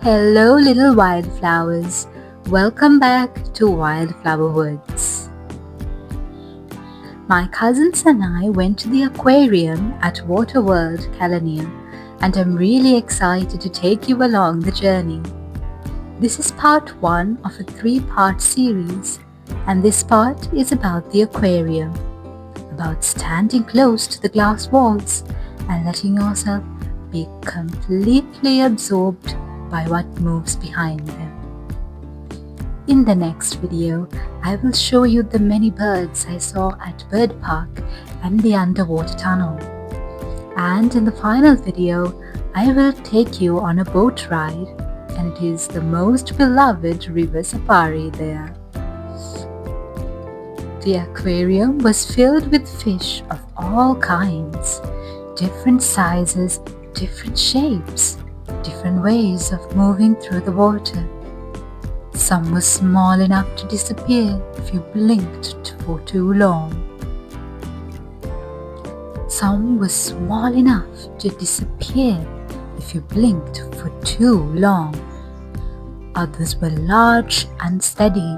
Hello, little wildflowers. Welcome back to Wildflower Woods. My cousins and I went to the aquarium at Waterworld, California, and I'm really excited to take you along the journey. This is part 1 of a 3-part series, and this part is about the aquarium, about standing close to the glass walls and letting yourself be completely absorbed by what moves behind them. In the next video, I will show you the many birds I saw at Bird Park and the underwater tunnel. And in the final video, I will take you on a boat ride, and it is the most beloved river safari there. The aquarium was filled with fish of all kinds, different sizes, different shapes, different ways of moving through the water. Some were small enough to disappear if you blinked for too long. Some were small enough to disappear if you blinked for too long. Others were large and steady,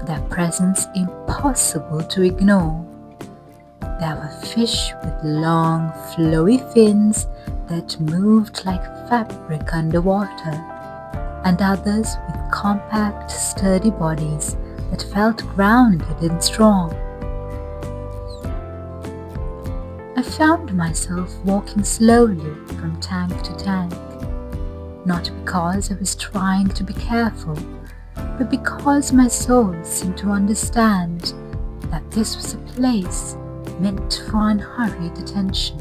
their presence impossible to ignore. There were fish with long, flowy fins that moved like fabric underwater, and others with compact, sturdy bodies that felt grounded and strong. I found myself walking slowly from tank to tank, not because I was trying to be careful, but because my soul seemed to understand that this was a place meant for unhurried attention.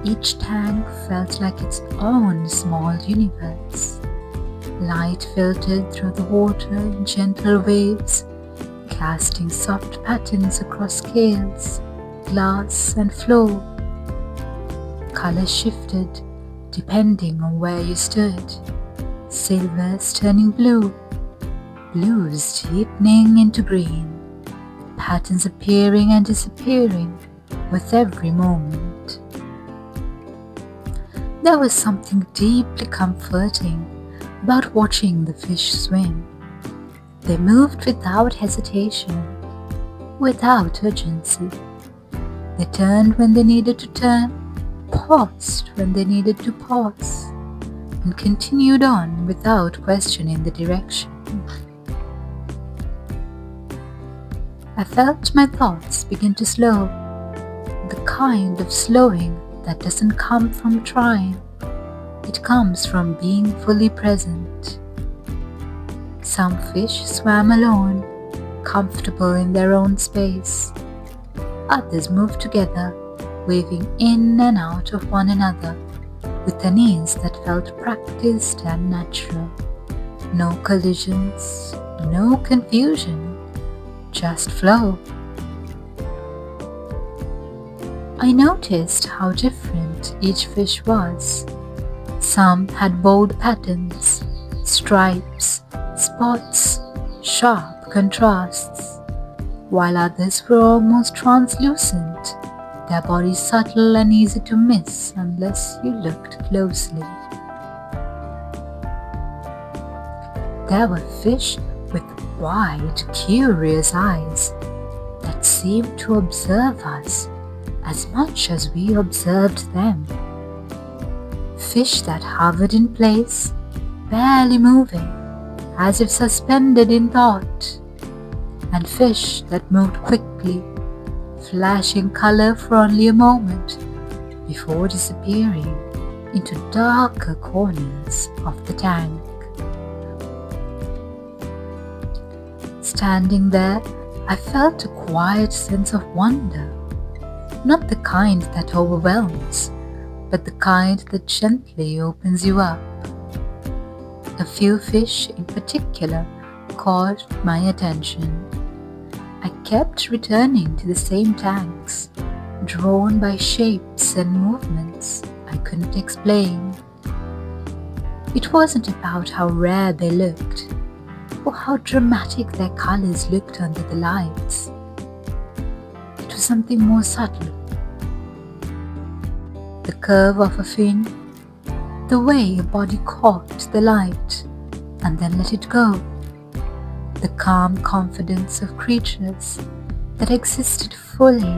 Each tank felt like its own small universe. Light filtered through the water in gentle waves, casting soft patterns across scales, glass and floor. Colors shifted depending on where you stood. Silvers turning blue, blues deepening into green, patterns appearing and disappearing with every moment. There was something deeply comforting about watching the fish swim. They moved without hesitation, without urgency. They turned when they needed to turn, paused when they needed to pause, and continued on without questioning the direction. I felt my thoughts begin to slow, the kind of slowing that doesn't come from trying. It comes from being fully present. Some fish swam alone, comfortable in their own space. Others moved together, waving in and out of one another, with an ease that felt practiced and natural. No collisions, no confusion, just flow. I noticed how different each fish was. Some had bold patterns, stripes, spots, sharp contrasts, while others were almost translucent, their bodies subtle and easy to miss unless you looked closely. There were fish with wide, curious eyes that seemed to observe us as much as we observed them. Fish that hovered in place, barely moving, as if suspended in thought, and fish that moved quickly, flashing color for only a moment before disappearing into darker corners of the tank. Standing there, I felt a quiet sense of wonder. Not the kind that overwhelms, but the kind that gently opens you up. A few fish in particular caught my attention. I kept returning to the same tanks, drawn by shapes and movements I couldn't explain. It wasn't about how rare they looked, or how dramatic their colors looked under the lights. It was something more subtle. The curve of a fin, The way a body caught the light and then let it go. The calm confidence of creatures that existed fully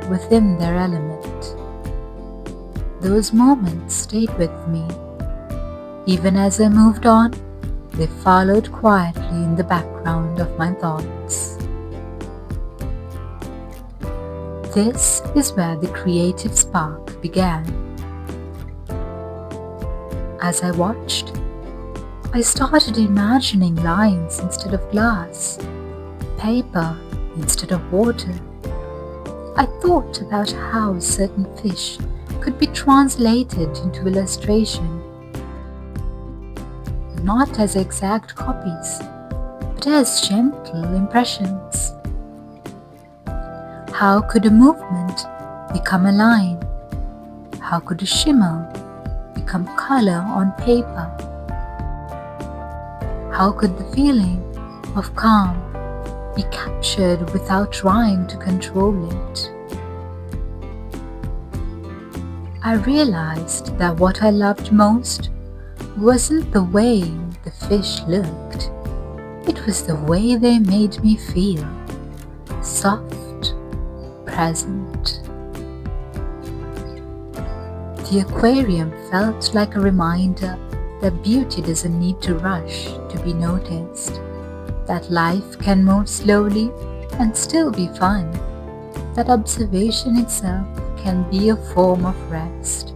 within their element. Those moments stayed with me. Even as I moved on, they followed quietly in the background of my thoughts. This is where the creative spark began. As I watched, I started imagining lines instead of glass, paper instead of water. I thought about how certain fish could be translated into illustration, not as exact copies, but as gentle impressions. How could a movement become a line? How could a shimmer become color on paper? How could the feeling of calm be captured without trying to control it? I realized that what I loved most wasn't the way the fish looked. It was the way they made me feel, soft, present. The aquarium felt like a reminder that beauty doesn't need to rush to be noticed, that life can move slowly and still be fun, that observation itself can be a form of rest.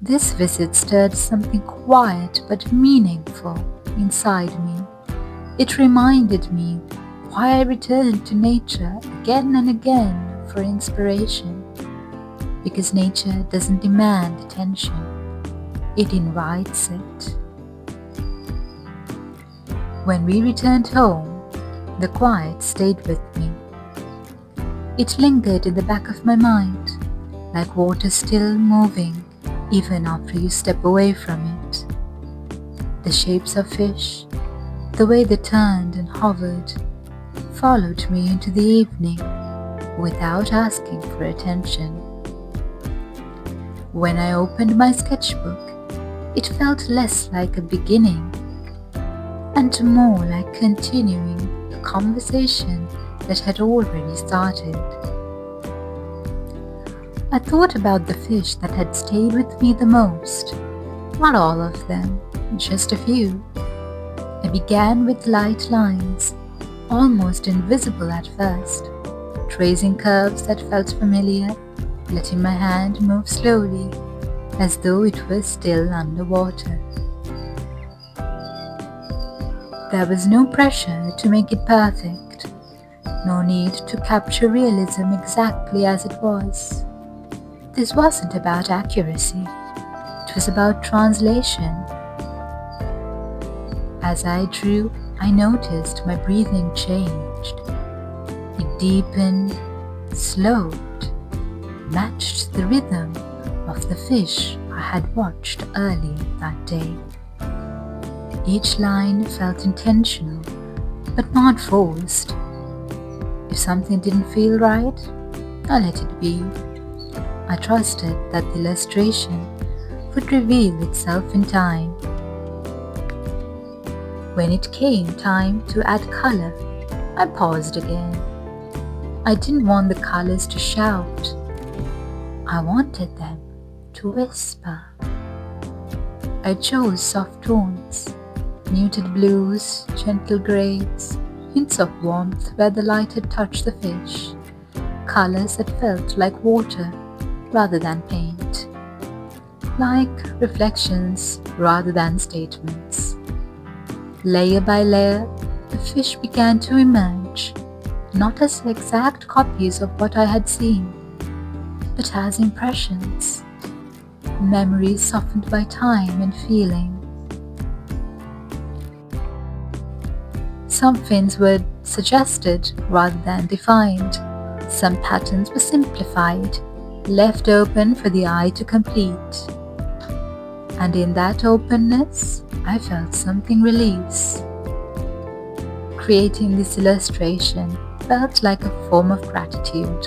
This visit stirred something quiet but meaningful inside me. It reminded me why I returned to nature again and again for inspiration, because nature doesn't demand attention, it invites it. When we returned home, the quiet stayed with me. It lingered in the back of my mind, like water still moving even after you step away from it. The shapes of fish, the way they turned and hovered, followed me into the evening without asking for attention. When I opened my sketchbook, it felt less like a beginning and more like continuing a conversation that had already started. I thought about the fish that had stayed with me the most. Not all of them, just a few. I began with light lines, almost invisible at first, tracing curves that felt familiar, letting my hand move slowly, as though it was still underwater. There was no pressure to make it perfect, no need to capture realism exactly as it was. This wasn't about accuracy, it was about translation. As I drew, I noticed my breathing changed. It deepened, slowed, matched the rhythm of the fish I had watched earlier that day. Each line felt intentional, but not forced. If something didn't feel right, I let it be. I trusted that the illustration would reveal itself in time. When it came time to add color, I paused again. I didn't want the colors to shout. I wanted them to whisper. I chose soft tones, muted blues, gentle grays, hints of warmth where the light had touched the fish, colors that felt like water rather than paint, like reflections rather than statements. Layer by layer, the fish began to emerge, not as exact copies of what I had seen, but as impressions, memories softened by time and feeling. Some fins were suggested rather than defined. Some patterns were simplified, left open for the eye to complete. And in that openness, I felt something release. Creating this illustration felt like a form of gratitude,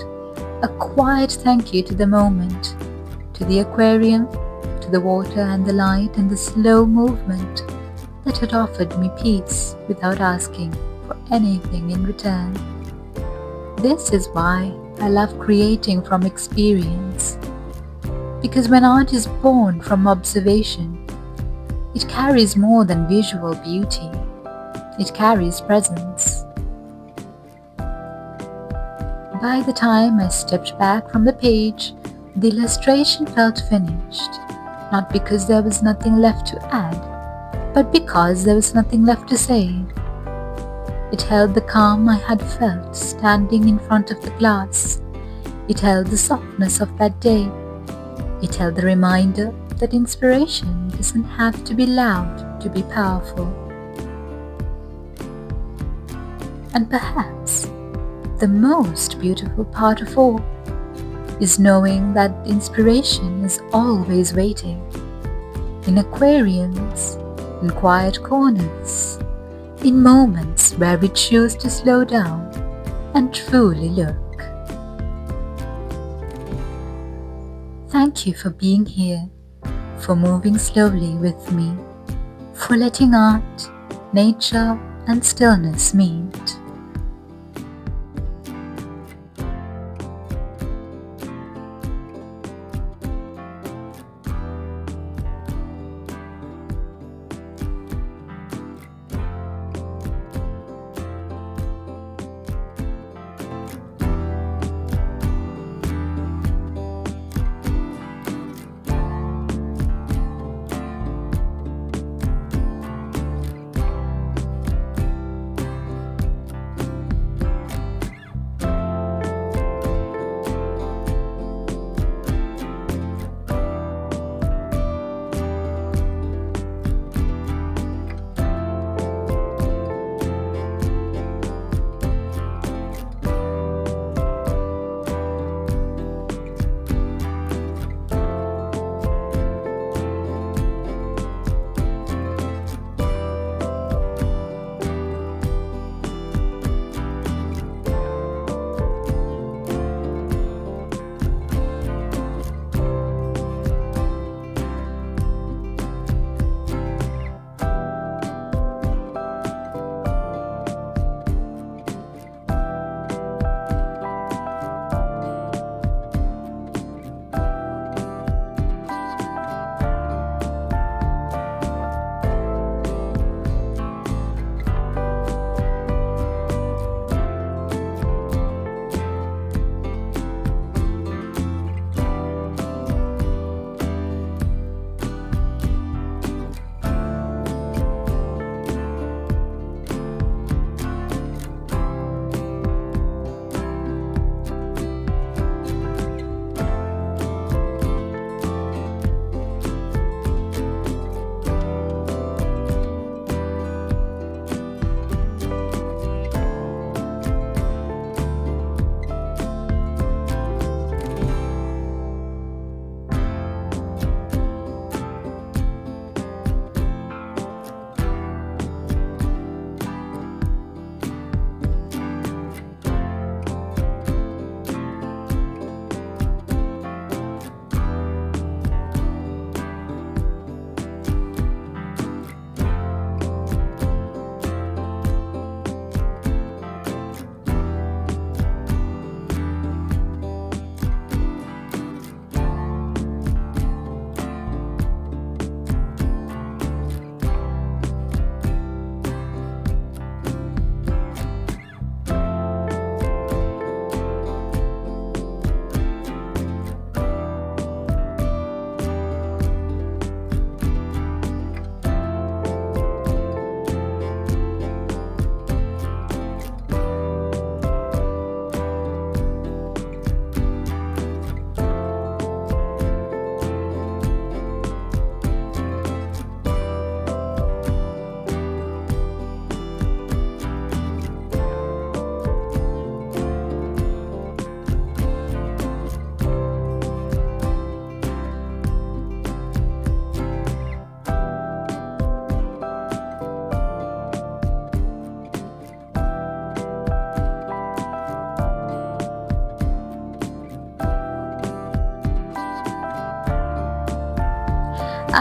a quiet thank you to the moment, to the aquarium, to the water and the light and the slow movement that had offered me peace without asking for anything in return. This is why I love creating from experience, because when art is born from observation, it carries more than visual beauty. It carries presence. By the time I stepped back from the page, the illustration felt finished, not because there was nothing left to add, but because there was nothing left to say. It held the calm I had felt standing in front of the glass. It held the softness of that day. It held the reminder that inspiration doesn't have to be loud to be powerful. And perhaps the most beautiful part of all is knowing that inspiration is always waiting, in aquariums, in quiet corners, in moments where we choose to slow down and truly look. Thank you for being here, for moving slowly with me, for letting art, nature, and stillness meet.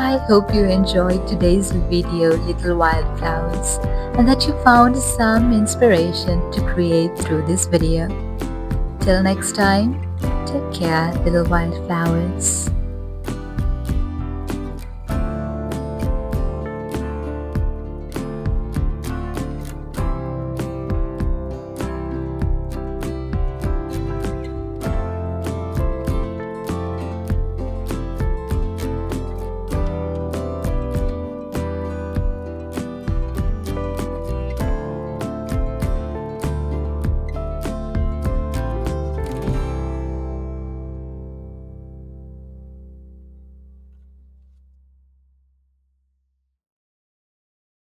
I hope you enjoyed today's video, little wildflowers, and that you found some inspiration to create through this video. Till next time, take care, little wildflowers.